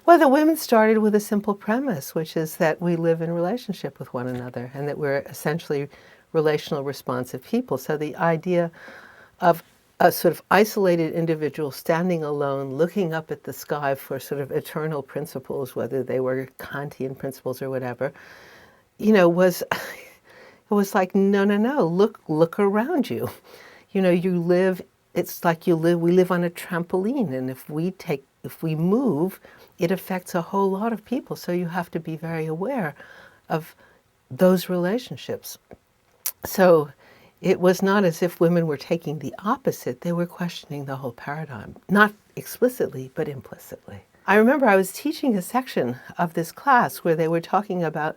Well, the women started with a simple premise, which is that we live in relationship with one another and that we're essentially relational responsive people. So the idea of a sort of isolated individual standing alone, looking up at the sky for sort of eternal principles, whether they were Kantian principles or whatever, was it was like, no, no, no, look around you. You live, it's like we live on a trampoline, and if we move, it affects a whole lot of people. So you have to be very aware of those relationships. So it was not as if women were taking the opposite. They were questioning the whole paradigm, not explicitly, but implicitly. I remember I was teaching a section of this class where they were talking about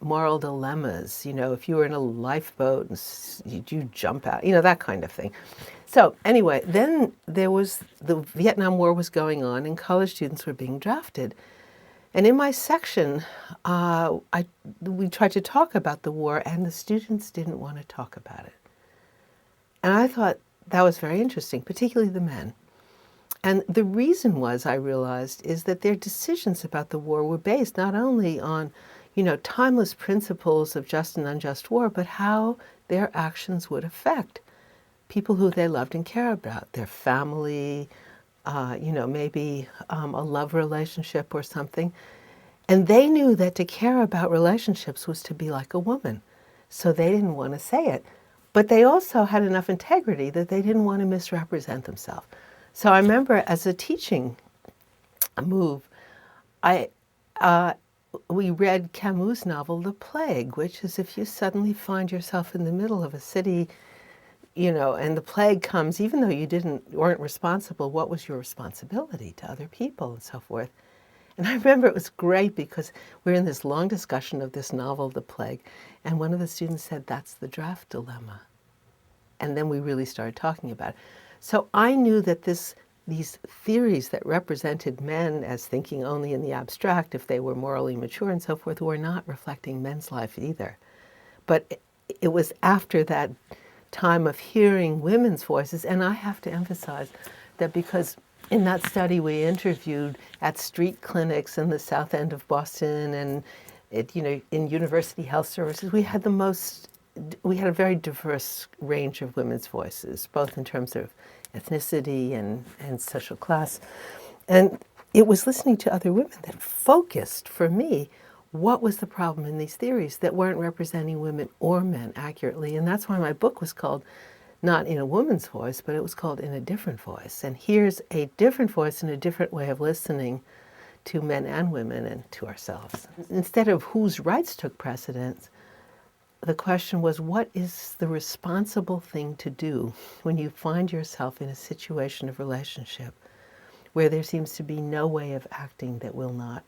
moral dilemmas. If you were in a lifeboat and you jump out, that kind of thing. So anyway, then there was the Vietnam War was going on and college students were being drafted. And in my section, we tried to talk about the war, and the students didn't want to talk about it. And I thought that was very interesting, particularly the men. And the reason was, I realized, is that their decisions about the war were based not only on, timeless principles of just and unjust war, but how their actions would affect people who they loved and cared about, their family, maybe a love relationship or something. And they knew that to care about relationships was to be like a woman. So they didn't want to say it. But they also had enough integrity that they didn't want to misrepresent themselves. So I remember as a teaching move, we read Camus' novel, The Plague, which is if you suddenly find yourself in the middle of a city, and the plague comes, even though you weren't responsible, what was your responsibility to other people and so forth? And I remember it was great because we were in this long discussion of this novel, The Plague, and one of the students said, that's the draft dilemma. And then we really started talking about it. So I knew that these theories that represented men as thinking only in the abstract, if they were morally mature and so forth, were not reflecting men's life either. But it was after that time of hearing women's voices, and I have to emphasize that because in that study we interviewed at street clinics in the South End of Boston and in university health services, we had a very diverse range of women's voices, both in terms of ethnicity and social class. And it was listening to other women that focused, for me, what was the problem in these theories that weren't representing women or men accurately. And that's why my book was called not In a Woman's Voice, but it was called In a Different Voice. And here's a different voice and a different way of listening to men and women and to ourselves. Instead of whose rights took precedence, the question was, what is the responsible thing to do when you find yourself in a situation of relationship where there seems to be no way of acting that will not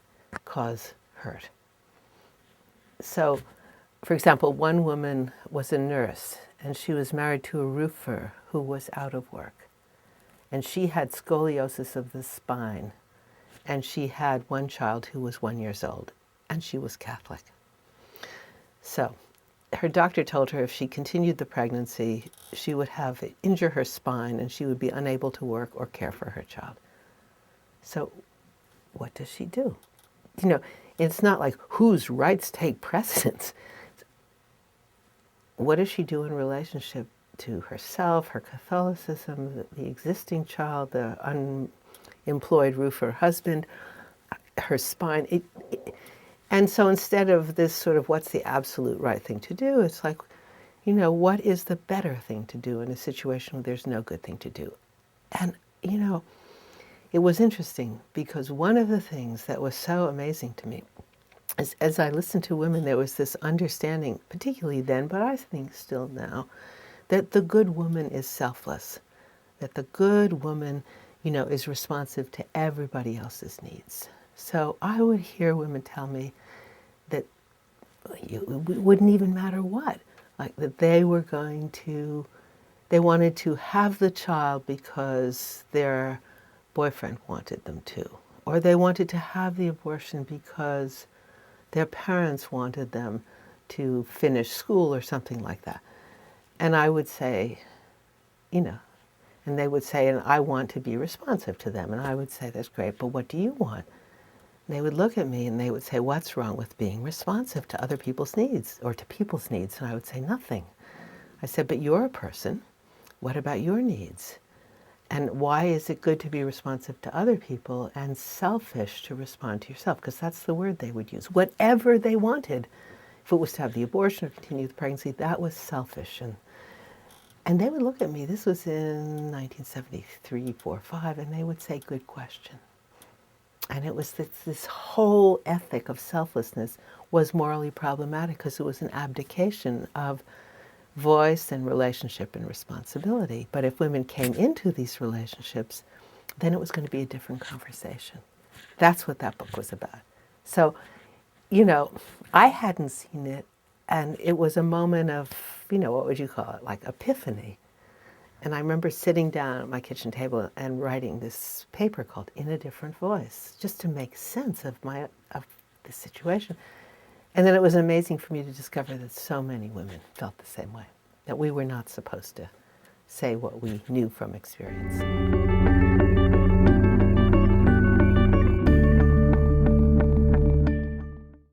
cause hurt? So, for example, one woman was a nurse, and she was married to a roofer who was out of work. And she had scoliosis of the spine, and she had one child who was 1 year old, and she was Catholic. So her doctor told her if she continued the pregnancy, she would injure her spine, and she would be unable to work or care for her child. So what does she do? It's not like whose rights take precedence. What does she do in relationship to herself, her Catholicism, the existing child, the unemployed roofer husband, her spine? And so instead of this sort of what's the absolute right thing to do, it's like, what is the better thing to do in a situation where there's no good thing to do? And, it was interesting because one of the things that was so amazing to me is as I listened to women, there was this understanding, particularly then, but I think still now, that the good woman is selfless, that the good woman, is responsive to everybody else's needs. So I would hear women tell me that it wouldn't even matter what, like that they wanted to have the child because their boyfriend wanted them to, or they wanted to have the abortion because their parents wanted them to finish school or something like that. And I would say, and they would say, and I want to be responsive to them. And I would say, that's great, but what do you want? They would look at me and they would say, what's wrong with being responsive to other people's needs or to people's needs? And I would say, nothing. I said, but you're a person. What about your needs? And why is it good to be responsive to other people and selfish to respond to yourself? Because that's the word they would use. Whatever they wanted, if it was to have the abortion or continue the pregnancy, that was selfish. And they would look at me, this was in 1973, 4, 5, and they would say, good question. And it was this whole ethic of selflessness was morally problematic because it was an abdication of voice and relationship and responsibility. But if women came into these relationships, then it was going to be a different conversation. That's what that book was about. So, you know, I hadn't seen it, and it was a moment of, you know, what would you call it, like epiphany. And I remember sitting down at my kitchen table and writing this paper called In a Different Voice, just to make sense of the situation. And then it was amazing for me to discover that so many women felt the same way, that we were not supposed to say what we knew from experience.